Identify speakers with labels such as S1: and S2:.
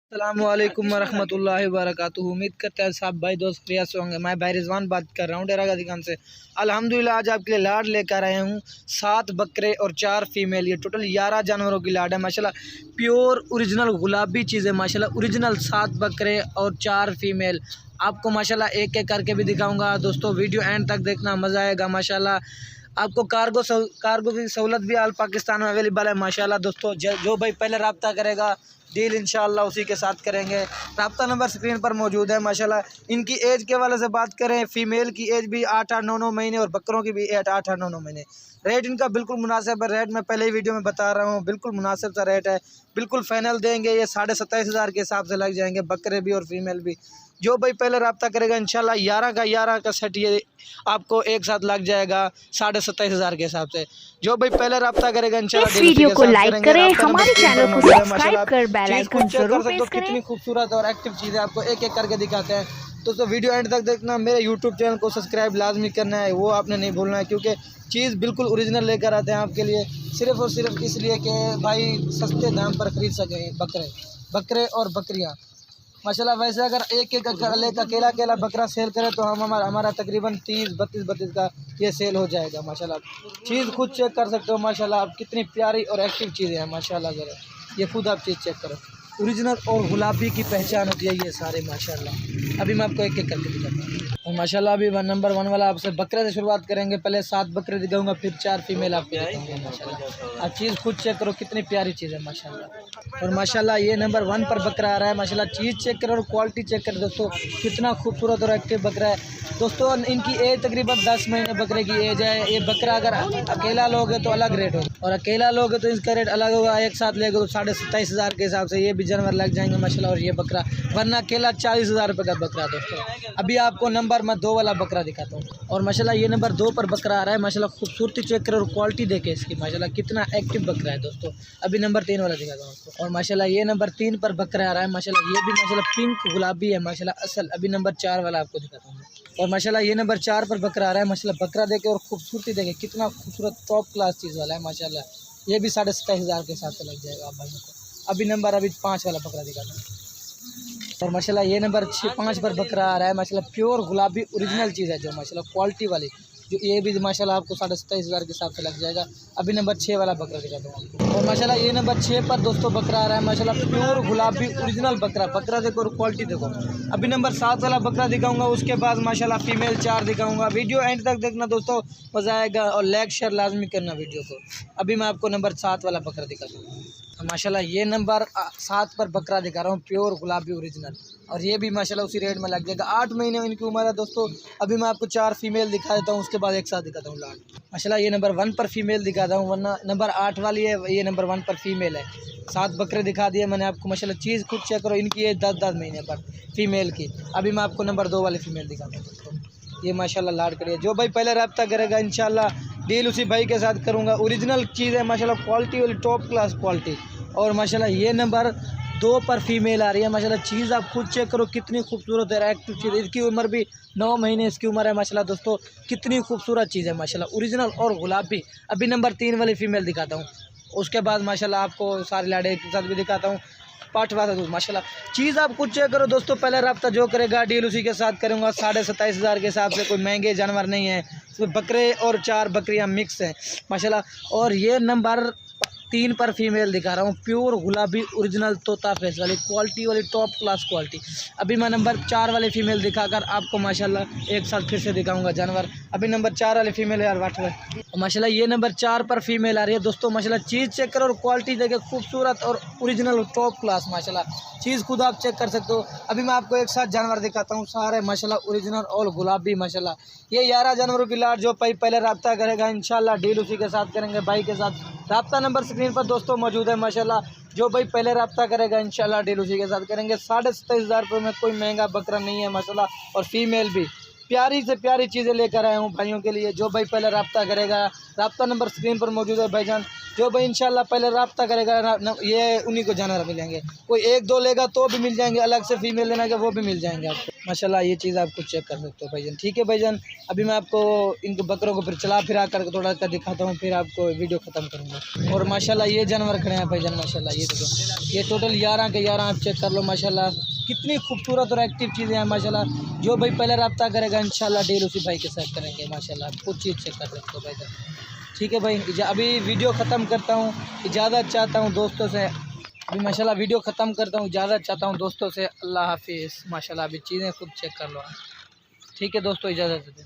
S1: अस्सलामुअलैकुम वरहमतुल्लाहि वबरकातुहू। उम्मीद करते हैं सब भाई दोस्त खैरियत से होंगे। मैं भाई रिजवान बात कर रहा हूँ डेरा गाजी खान से। अल्हम्दुलिल्लाह आज आपके लिए लाड लेकर आया हूँ 7 बकरे और 4 फीमेल। ये टोटल 11 जानवरों की लाड है माशाल्लाह। प्योर ओरिजिनल गुलाबी चीज़ है माशाल्लाह। ओरिजिनल 7 बकरे और 4 फीमेल आपको माशाल्लाह एक एक करके भी दिखाऊँगा दोस्तों। वीडियो एंड तक देखना, मज़ा आएगा माशाल्लाह। आपको कार्गो की सहूलत भी आल पाकिस्तान में अवेलेबल है माशाल्लाह दोस्तों। जो भाई पहले रब्ता करेगा डील इंशाल्लाह उसी के साथ करेंगे। रब्ता नंबर स्क्रीन पर मौजूद है माशाल्लाह। इनकी एज के वाले से बात करें, फ़ीमेल की एज भी 8-9 महीने और बकरों की भी 8-9 महीने। रेट इनका बिल्कुल मुनासिब है। रेट मैं पहले ही वीडियो में बता रहा हूँ, बिल्कुल मुनासिब सा रेट है। बिल्कुल फाइनल देंगे, ये 27,500 के हिसाब से लग जाएंगे बकरे भी और फीमेल भी। जो भाई पहले रब्ता करेगा इंशाल्लाह 11 का सेट ये आपको एक साथ लग जाएगा 27,500 के हिसाब से। जो भाई पहले रब्ता करेगा इंशाल्लाह
S2: इस वीडियो को लाइक करें, हमारे चैनल को सब्सक्राइब कर बेल आइकन जरूर प्रेस करें।
S1: कितनी खूबसूरत और एक्टिव चीज़ें आपको एक एक करके दिखाते हैं दोस्तों। वीडियो एंड तक देखना। मेरे यूट्यूब चैनल को सब्सक्राइब लाजमी करना है, वो आपने नहीं भूलना है, क्योंकि चीज़ बिल्कुल ओरिजिनल लेकर आते हैं आपके लिए, सिर्फ़ और सिर्फ इसलिए कि भाई सस्ते दाम पर ख़रीद सकें बकरे और बकरियाँ माशाल्लाह। वैसे अगर एक अकेला बकरा सेल करें तो हमारा तकरीबन 30-32 का ये सेल हो जाएगा माशाल्लाह। चीज़ खुद चेक कर सकते हो माशाल्लाह आप, कितनी प्यारी और एक्टिव चीज़ें हैं माशाल्लाह। ज़रा ये खुद आप चीज़ चेक करो। ओरिजिनल और गुलाबी की पहचान होती है ये सारे माशाल्लाह। अभी मैं आपको एक एक करके दिखाता हूँ और माशाल्लाह अभी नंबर 1 वाला आपसे बकरे से शुरुआत करेंगे। पहले 7 बकरे दिखाऊंगा, फिर 4 फीमेल आपको दिखाऊंगा माशाल्लाह। आप चीज़ खुद चेक करो, कितनी प्यारी चीज़ है माशाल्लाह। और माशाल्लाह ये नंबर 1 पर बकरा आ रहा है माशाल्लाह। चीज़ चेक करो और क्वालिटी चेक करो दोस्तों, कितना खूबसूरत और एक्टिव बकरा है दोस्तों। इनकी एज तकरीबन 10 महीने बकरे की एज है। ये बकरा अगर अकेला लोगे तो अलग रेट होगा और अकेला लोगे तो इसका रेट अलग होगा। एक साथ लेगे तो 27,500 के हिसाब से ये भी जानवर लग जाएंगे माशाल्लाह। और ये बकरा वरना अकेला 40,000 रुपये का बकरा दोस्तों। अभी आपको नंबर मैं 2 वाला बकरा दिखाता हूँ और माशाल्लाह ये नंबर 2 पर बकरा आ रहा है माशाल्लाह। खूबसूरती चेक करो और क्वालिटी देखे इसकी माशाल्लाह, कितना एक्टिव बकरा है दोस्तों। अभी नंबर 3 वाला दिखाता हूँ आपको और माशाल्लाह ये नंबर 3 पर बकरा आ रहा है माशाल्लाह। ये भी माशाल्लाह पिंक गुलाबी है माशाल्लाह असल। अभी नंबर 4 वाला आपको दिखाता हूँ और माशाल्लाह ये नंबर 4 पर बकरा आ रहा है माशाल्लाह। बकरा देखे और खूबसूरती देखे, कितना खूबसूरत टॉप क्लास चीज़ वाला है माशाल्लाह। ये भी 27,500 के हिसाब से लग जाएगा आप भाइयों को। अभी 5 वाला बकरा दिखाता हूँ और माशाल्लाह ये नंबर 5 पर बकरा आ रहा है माशाल्लाह। प्योर गुलाबी ओरिजिनल चीज़ है जो माशाल्लाह, क्वालिटी वाली, जो ये भी माशाल्लाह आपको 27,500 के हिसाब से लग जाएगा। अभी नंबर 6 वाला बकरा दिखाता हूँ आपको और माशाल्लाह ये नंबर 6 पर दोस्तों बकरा आ रहा है माशाल्लाह। प्योर गुलाबी ओरिजिनल बकरा देखो और क्वालिटी देखो। अभी नंबर 7 वाला बकरा दिखाऊंगा, उसके बाद माशाल्लाह फीमेल 4 दिखाऊंगा। वीडियो एंड तक देखना दोस्तों, मज़ा आएगा और लाइक शेयर लाजमी करना वीडियो को। अभी मैं आपको नंबर 7 वाला बकरा दिखाता हूँ माशाल्लाह। ये नंबर 7 पर बकरा दिखा रहा हूँ, प्योर गुलाबी ओरिजिनल, और ये भी माशाल्लाह उसी रेट में लग जाएगा। 8 महीने इनकी उम्र है दोस्तों। अभी मैं आपको 4 फीमेल दिखा देता हूँ, उसके बाद एक साथ दिखाता हूँ लाड माशाल्लाह। ये नंबर 1 पर फीमेल दिखाता हूँ, वरना नंबर 8 वाली है, ये नंबर 1 पर फीमेल है। 7 बकरे दिखा दिए मैंने आपको माशाल्लाह। चीज़ खुद चेक करो, इनकी एज 10 महीने पर फीमेल की। अभी मैं आपको नंबर 2 वाली फीमेल दिखाता हूँ दोस्तों। ये माशाल्लाह लाड करिए। जो भाई पहले रब्ता करेगा इंशाल्लाह डील उसी भाई के साथ करूँगा। ओरिजिनल चीज़ है माशाल्लाह, क्वालिटी वाली टॉप क्लास क्वालिटी। और माशाल्लाह ये नंबर 2 पर फीमेल आ रही है माशाल्लाह। चीज़ आप खुद चेक करो, कितनी खूबसूरत है एक्टिव चीज़। इसकी उम्र भी 9 महीने इसकी उम्र है माशाल्लाह दोस्तों। कितनी खूबसूरत चीज़ है माशाल्लाह, ओरिजिनल और गुलाबी। अभी नंबर 3 वाली फीमेल दिखाता हूँ, उसके बाद माशाल्लाह आपको सारी लाड़े के साथ भी दिखाता हूँ। पाठवा माशाल्लाह। चीज़ आप खुद चेक करो दोस्तों। पहले रब्ता जो करेगा डील उसी के साथ करूँगा 27,500 के हिसाब से। कोई महंगे जानवर नहीं है, इसमें बकरे और 4 बकरियाँ मिक्स हैं माशाल्लाह। और ये नंबर 3 पर फीमेल दिखा रहा हूँ, प्योर गुलाबी ओरिजिनल तोता फेस वाली क्वालिटी वाली टॉप क्लास क्वालिटी। अभी मैं नंबर 4 वाले फीमेल दिखाकर आपको माशाल्लाह एक साथ फिर से दिखाऊंगा जानवर। अभी नंबर 4 वाले फीमेल यार वाट माशाल्लाह। ये नंबर 4 पर फीमेल आ रही है दोस्तों माशाल्लाह। चीज़ चेक करो और क्वालिटी देखे, खूबसूरत और ओरिजिनल टॉप क्लास माशाल्लाह। चीज़ खुद आप चेक कर सकते हो। अभी मैं आपको एक साथ जानवर दिखाता हूँ, सारे माशाल्लाह ओरिजिनल और गुलाबी माशाल्लाह। ये 11 जानवरों की लाट। जो पहले रब्ता करेगा इंशाल्लाह डील उसी के साथ करेंगे भाई के साथ। रब्ता नंबर स्क्रीन पर दोस्तों मौजूद है माशाल्लाह। जो भाई पहले रब्ता करेगा इंशाल्लाह डील उसी के साथ करेंगे। 27,500 रुपये में कोई महंगा बकरा नहीं है माशाल्लाह। और फीमेल भी प्यारी से प्यारी चीज़ें लेकर आया हूँ भाइयों के लिए। जो भाई पहले रब्ता करेगा, रब्ता नंबर स्क्रीन पर मौजूद है भाईजान। जो भाई इंशाल्लाह पहले रब्ता करेगा ये उन्हीं को जानवर मिलेंगे। कोई 1-2 लेगा तो भी मिल जाएंगे, अलग से फीमेल लेना के वो भी मिल जाएंगे आपको माशाल्लाह ये चीज़ आपको चेक कर सकते हो भाईजान। ठीक है भाईजान, अभी मैं आपको इनको बकरों को फिर चला फिरा करके थोड़ा सा दिखाता हूँ, फिर आपको वीडियो ख़त्म करूँगा। और माशाल्लाह ये जानवर खड़े हैं भाईजान, माशाल्लाह ये देखो, ये टोटल 11 के 11 आप चेक कर लो माशाल्लाह, कितनी खूबसूरत और एक्टिव चीज़ें हैं माशाल्लाह। जो भाई पहले रब्ता करेगा इंशाल्लाह डील उसी भाई के साथ करेंगे माशाल्लाह, आप कुछ चीज़ चेक कर सकते हो भाईजान। ठीक है भाई, अभी वीडियो ख़त्म करता हूँ, इजाज़त चाहता हूँ दोस्तों से, अभी माशाल्लाह वीडियो ख़त्म करता हूँ, इजाज़त चाहता हूँ दोस्तों से, अल्लाह हाफिज़। माशाल्लाह अभी चीज़ें खुद चेक कर लो। ठीक है दोस्तों, इजाज़त दें।